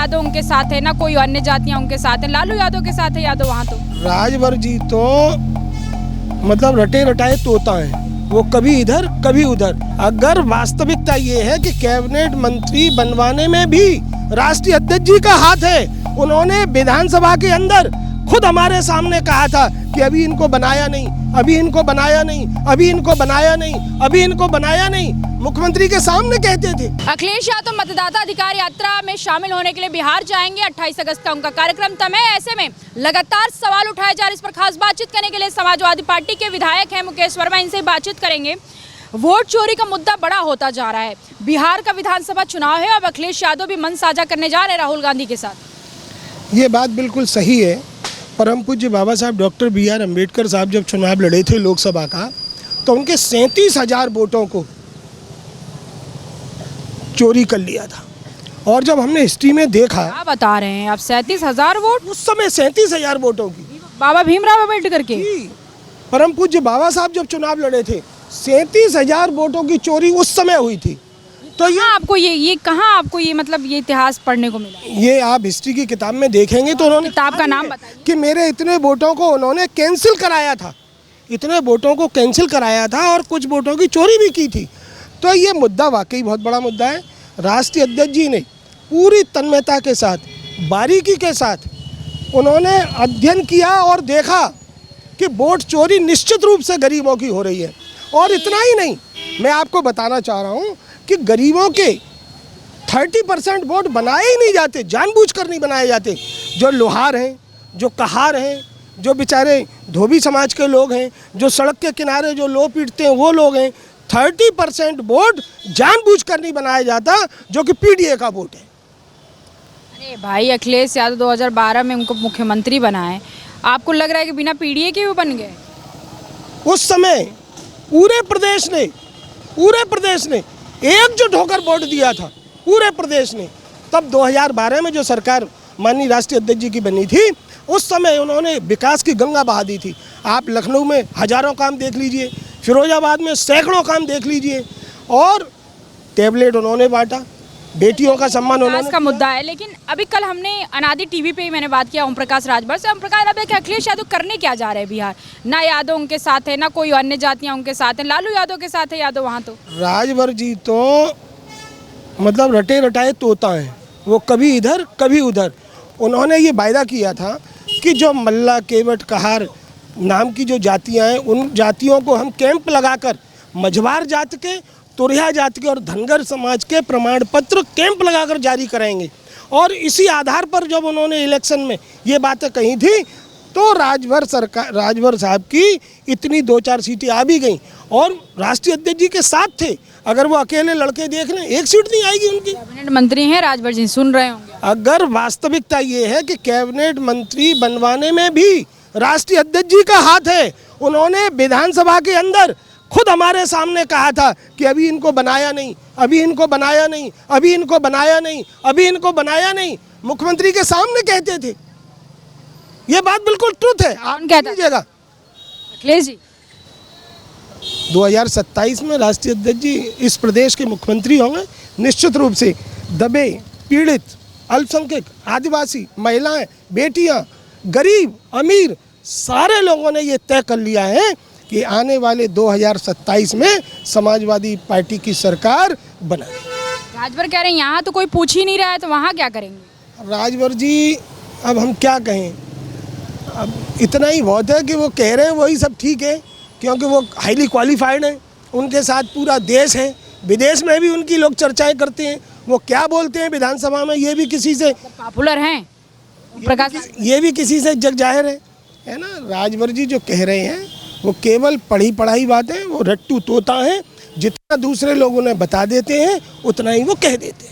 यादव उनके साथ है, ना कोई अन्य जातियां उनके साथ है। लालू यादव के साथ है यादव वहाँ तो। राजभर जी तो मतलब रटे रटाए तोता है, वो कभी इधर कभी उधर। अगर वास्तविकता ये है कि कैबिनेट मंत्री बनवाने में भी राष्ट्रीय अध्यक्ष जी का हाथ है, उन्होंने विधानसभा के अंदर खुद हमारे सामने कहा था कि अभी इनको बनाया नहीं, अभी इनको बनाया नहीं, अभी इनको बनाया नहीं, अभी इनको बनाया नहीं, मुख्यमंत्री के सामने कहते थे। अखिलेश यादव मतदाता अधिकार यात्रा में शामिल होने के लिए बिहार जाएंगे। 28 अगस्त का उनका कार्यक्रम तय है। ऐसे में लगातार सवाल उठाए जा रहे, इस पर खास बातचीत करने के लिए समाजवादी पार्टी के विधायक हैं मुकेश वर्मा, इनसे बातचीत करेंगे। वोट चोरी का मुद्दा बड़ा होता जा रहा है। बिहार का विधानसभा चुनाव है, अब अखिलेश यादव भी मन साझा करने जा रहे राहुल गांधी के साथ। ये बात बिल्कुल सही है। परम पूज्य बाबा साहब डॉक्टर BR अम्बेडकर साहब जब चुनाव लड़े थे लोकसभा का, तो उनके 37,000 वोटों को चोरी कर लिया था। और जब हमने हिस्ट्री में देखा, क्या बता रहे हैं आप, 37,000 वोट उस समय 37,000 वोटों की बाबा भीमराव अम्बेडकर के। परम पूज्य बाबा साहब जब चुनाव लड़े थे, 37,000 वोटों की चोरी उस समय हुई थी। तो ये कहाँ आपको ये मतलब ये इतिहास पढ़ने को मिला? ये आप हिस्ट्री की किताब में देखेंगे तो उन्होंने किताब का नाम बताइए। कि मेरे इतने वोटों को उन्होंने कैंसिल कराया था, इतने वोटों को कैंसिल कराया था और कुछ वोटों की चोरी भी की थी। तो ये मुद्दा वाकई बहुत बड़ा मुद्दा है। राष्ट्रीय अध्यक्ष जी ने पूरी तन्मयता के साथ, बारीकी के साथ उन्होंने अध्ययन किया और देखा कि वोट चोरी निश्चित रूप से गरीबों की हो रही है। और इतना ही नहीं, मैं आपको बताना चाह रहा हूँ कि गरीबों के 30% वोट बनाए ही नहीं जाते, जानबूझकर नहीं बनाए जाते। जो लोहार हैं, जो कहार हैं, जो बेचारे धोबी समाज के लोग हैं, जो सड़क के किनारे जो लो पीटते हैं वो लोग हैं, 30% वोट जानबूझकर नहीं बनाया जाता, जो कि PDA का वोट है। अरे भाई, अखिलेश यादव 2012 में उनको मुख्यमंत्री बनाए, आपको लग रहा है कि बिना PDA के भी बन गए? उस समय पूरे प्रदेश ने एकजुट होकर वोट दिया था, पूरे प्रदेश ने। तब 2012 में जो सरकार माननीय राष्ट्रीय अध्यक्ष जी की बनी थी, उस समय उन्होंने विकास की गंगा बहा दी थी। आप लखनऊ में हजारों काम देख लीजिए, फिरोजाबाद में सैकड़ों काम देख लीजिए, और टैबलेट उन्होंने बांटा, बेटियों का सम्मान उन्होंने का मुद्दा है। लेकिन अभी कल हमने अनादि टीवी पे ही मैंने बात किया ओम प्रकाश राजभर से। ओम प्रकाश राजभर कि अखिलेश यादव करने क्या जा रहे हैं बिहार? ना यादव उनके साथ है, ना कोई अन्य जातियां उनके साथ है। लालू यादव के साथ है यादव वहाँ तो। राजभर जी तो मतलब रटे रटाए तोता है, वो कभी इधर कभी उधर। उन्होंने ये वायदा किया था कि जो मल्ला, केवट, कहार नाम की जो जातियाँ हैं, उन जातियों को हम कैंप लगाकर मझवार जात के, तुरिया जाति के और धनगर समाज के प्रमाण पत्र कैंप लगाकर जारी कराएंगे। और इसी आधार पर जब उन्होंने इलेक्शन में ये बातें कही थी, तो राजभर साहब की इतनी 2-4 सीटें आ भी गईं और राष्ट्रीय अध्यक्ष जी के साथ थे। अगर वो अकेले लड़के देख लें, एक सीट नहीं आएगी उनकी। कैबिनेट मंत्री हैं राजभर जी, सुन रहे होंगे। अगर वास्तविकता ये है कि कैबिनेट मंत्री बनवाने में भी राष्ट्रीय अध्यक्ष जी का हाथ है, उन्होंने विधानसभा के अंदर खुद हमारे सामने कहा था कि अभी इनको बनाया नहीं, अभी इनको बनाया नहीं, अभी इनको बनाया नहीं, अभी इनको बनाया नहीं, मुख्यमंत्री के सामने कहते थे। ये बात बिल्कुल ट्रुथ है। आप लीजिएगा, अखिलेश जी 2027 में राष्ट्रीय अध्यक्ष जी इस प्रदेश के मुख्यमंत्री होंगे। निश्चित रूप से दबे, पीड़ित, अल्पसंख्यक, आदिवासी, महिलाएं, बेटियां, गरीब, अमीर, सारे लोगों ने ये तय कर लिया है कि आने वाले 2027 में समाजवादी पार्टी की सरकार बनाएगी। राजभर कह रहे हैं यहाँ तो कोई पूछ ही नहीं रहा है, तो वहाँ क्या करेंगे? राजभर जी अब हम क्या कहें, अब इतना ही बहुत है कि वो कह रहे हैं वही सब ठीक है, क्योंकि वो हाईली क्वालिफाइड हैं, उनके साथ पूरा देश है, विदेश में भी उनकी लोग चर्चाएं करते हैं। वो क्या बोलते हैं विधानसभा में, ये भी किसी से पॉपुलर हैं प्रकाश, ये भी किसी से जग जाहिर है ना। राजभर जी जो कह रहे हैं वो केवल पढ़ी पढ़ाई बातें, वो रट्टू तोता हैं। जितना दूसरे लोगों ने बता देते हैं, उतना ही वो कह देते हैं।